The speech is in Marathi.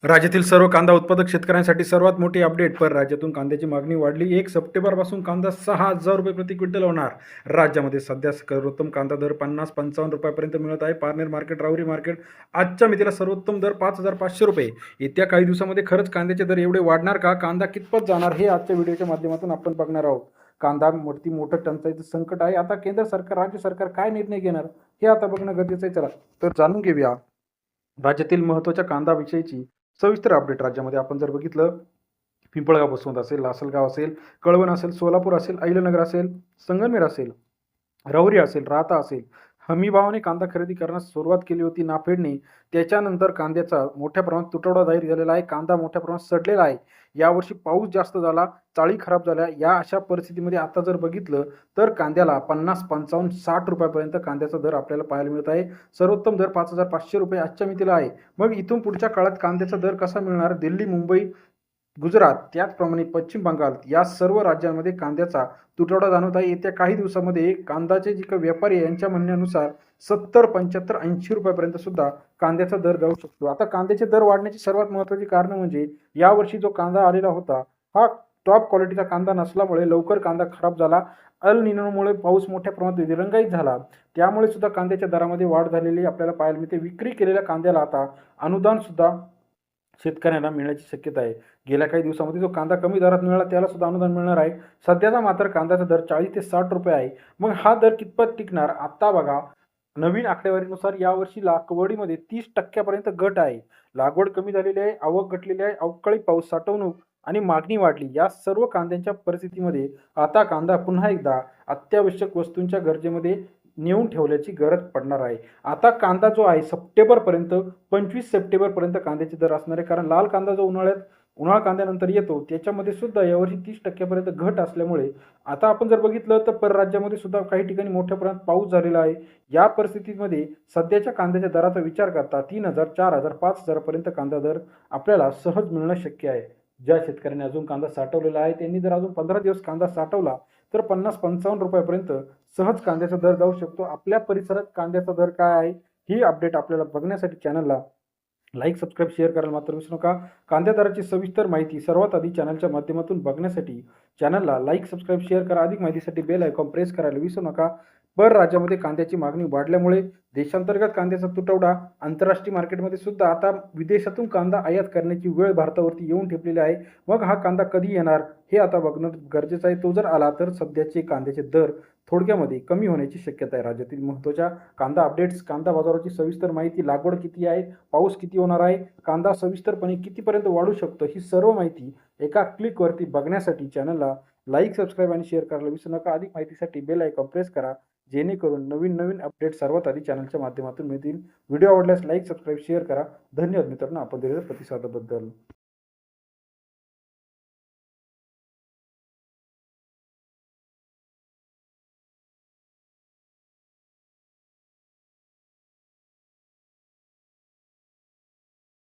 राज्यातील सर्व कांदा उत्पादक शेतकऱ्यांसाठी सर्वात मोठी अपडेट. राज्यातून कांद्याची मागणी वाढली. 1 सप्टेंबरपासून कांदा 6,000 रुपये प्रति क्विंटल होणार. राज्यामध्ये सध्या सर्वोत्तम कांदा दर 50-55 रुपयापर्यंत मिळत आहे. पारनेर मार्केट, राहुरी मार्केट आजच्या मितीला सर्वोत्तम दर 5,500 रुपये. येत्या काही दिवसामध्ये खरंच कांद्याचे दर एवढे वाढणार का? कांदा कितपत जाणार हे आजच्या व्हिडिओच्या माध्यमातून आपण बघणार आहोत. कांदा मोठं टंचाईचं संकट आहे. आता केंद्र सरकार, राज्य सरकार काय निर्णय घेणार हे आता बघणं गरजेचं आहे. चला तर जाणून घेऊया राज्यातील महत्त्वाच्या कांदाविषयीची सविस्तर अपडेट. राज्यामध्ये आपण जर बघितलं, पिंपळगाव बसवंत असेल, लासलगाव असेल, कळवण असेल, सोलापूर असेल, अहिल्यानगर असेल, संगमनेर असेल, राहुरी असेल, राहता असेल, हमीभावाने कांदा खरेदी करण्यास सुरुवात केली होती नाफेडने. त्याच्यानंतर कांद्याचा मोठ्या प्रमाणात तुटवडा जाहीर झालेला आहे. कांदा मोठ्या प्रमाणात सडलेला आहे. यावर्षी पाऊस जास्त झाला, चाळी खराब झाल्या. या अशा परिस्थितीमध्ये आता जर बघितलं तर कांद्याला 50, 55, 60 रुपयापर्यंत कांद्याचा दर आपल्याला पाहायला मिळत आहे. सर्वोत्तम दर 5,500 रुपये आजच्या मितीला आहे. मग इथून पुढच्या काळात कांद्याचा दर कसा मिळणार? दिल्ली, मुंबई, गुजरात, त्याचप्रमाणे पश्चिम बंगाल या सर्व राज्यांमध्ये कांद्याचा तुटवडा जाणवत आहे. येत्या काही दिवसामध्ये कांद्याचे जे काही व्यापारी आहे यांच्या म्हणण्यानुसार 70, 75, 80 रुपयापर्यंत सुद्धा कांद्याचा दर जाऊ शकतो. आता कांद्याचे दर वाढण्याची सर्वात महत्त्वाची कारण म्हणजे यावर्षी जो कांदा आलेला होता हा टॉप क्वालिटीचा कांदा नसल्यामुळे लवकर कांदा खराब झाला. अल निनोमुळे पाऊस मोठ्या प्रमाणात दिरंगाईत झाला. त्यामुळे सुद्धा कांद्याच्या दरामध्ये वाढ झालेली आपल्याला पाहायला मिळते. विक्री केलेल्या कांद्याला आता अनुदान सुद्धा शेतकऱ्यांना मिळण्याची शक्यता आहे. गेल्या काही दिवसामध्ये जो कांदा कमी दरात मिळाला त्याला सुद्धा अनुदान मिळणार आहे. सध्याचा मात्र कांद्याचा दर 40 ते 60 रुपये आहे. मग हा दर कितपत टिकणार? आता बघा, नवीन आकडेवारीनुसार यावर्षी लागवडीमध्ये 30% पर्यंत घट आहे. लागवड कमी झालेली आहे, आवक घटलेली आहे. अवकाळी पाऊस, साठवणूक आणि मागणी वाढली. या सर्व कांद्यांच्या परिस्थितीमध्ये आता कांदा पुन्हा एकदा अत्यावश्यक वस्तूंच्या गरजेमध्ये नेऊन ठेवल्याची गरज पडणार आहे. आता कांदा जो आहे सप्टेंबरपर्यंत, 25 सप्टेंबरपर्यंत कांद्याचे दर असणार आहे. कारण लाल कांदा जो उन्हाळा कांद्यानंतर येतो त्याच्यामध्ये सुद्धा यावर्षी 30% पर्यंत घट असल्यामुळे आता आपण जर बघितलं तर परराज्यामध्ये सुद्धा काही ठिकाणी मोठ्या प्रमाणात पाऊस झालेला आहे. या परिस्थितीमध्ये सध्याच्या कांद्याच्या दराचा विचार करता 3,000, 4,000, 5,000 पर्यंत कांदा दर आपल्याला सहज मिळणं शक्य आहे. ज्या शेतकऱ्यांनी अजून कांदा साठवलेला आहे त्यांनी जर अजून 15 दिवस कांदा साठवला तर 50-55 रुपयापर्यंत सहज कांद्याचा दर जाऊ शकतो. आपल्या परिसरात कांद्याचा दर काय आहे ही अपडेट आपल्याला बघण्यासाठी चॅनलला लाईक, सबस्क्राईब, शेअर करायला मात्र विसरू नका. कांद्या दराची सविस्तर माहिती सर्वात आधी चॅनलच्या माध्यमातून बघण्यासाठी चॅनलला लाईक, सबस्क्राईब, शेअर करा. अधिक माहितीसाठी बेल आयकॉन प्रेस करायला विसरू नका. राज्यामध्ये कांद्याची मागणी वाढल्यामुळे देशांतर्गत कांद्याचा तुटवडा, आंतरराष्ट्रीय मार्केटमध्ये सुद्धा आता विदेशातून कांदा आयात करण्याची वेळ भारतावरती येऊन ठेपलेली आहे. मग हा कांदा कधी येणार हे आता बघणं गरजेचं आहे. तो जर आला तर सध्याचे कांद्याचे दर थोडक्यामध्ये कमी होण्याची शक्यता आहे. राज्यातील महत्त्वाच्या कांदा अपडेट्स, कांदा बाजाराची सविस्तर माहिती, लागवड किती आहे, पाऊस किती होणार आहे, कांदा सविस्तरपणे कितीपर्यंत वाढू शकतो, ही सर्व माहिती एका क्लिकवरती बघण्यासाठी चॅनलला लाईक, सबस्क्राईब आणि शेअर करायला विसरू नका. अधिक माहितीसाठी बेल आयकॉन प्रेस करा, जेणेकरून नवीन अपडेट सर्वात आधी चॅनलच्या माध्यमातून मिळतील. व्हिडिओ आवडल्यास लाईक, सबस्क्राईब, शेअर करा. धन्यवाद मित्रांनो आपण दिलेल्या प्रतिसादाबद्दल.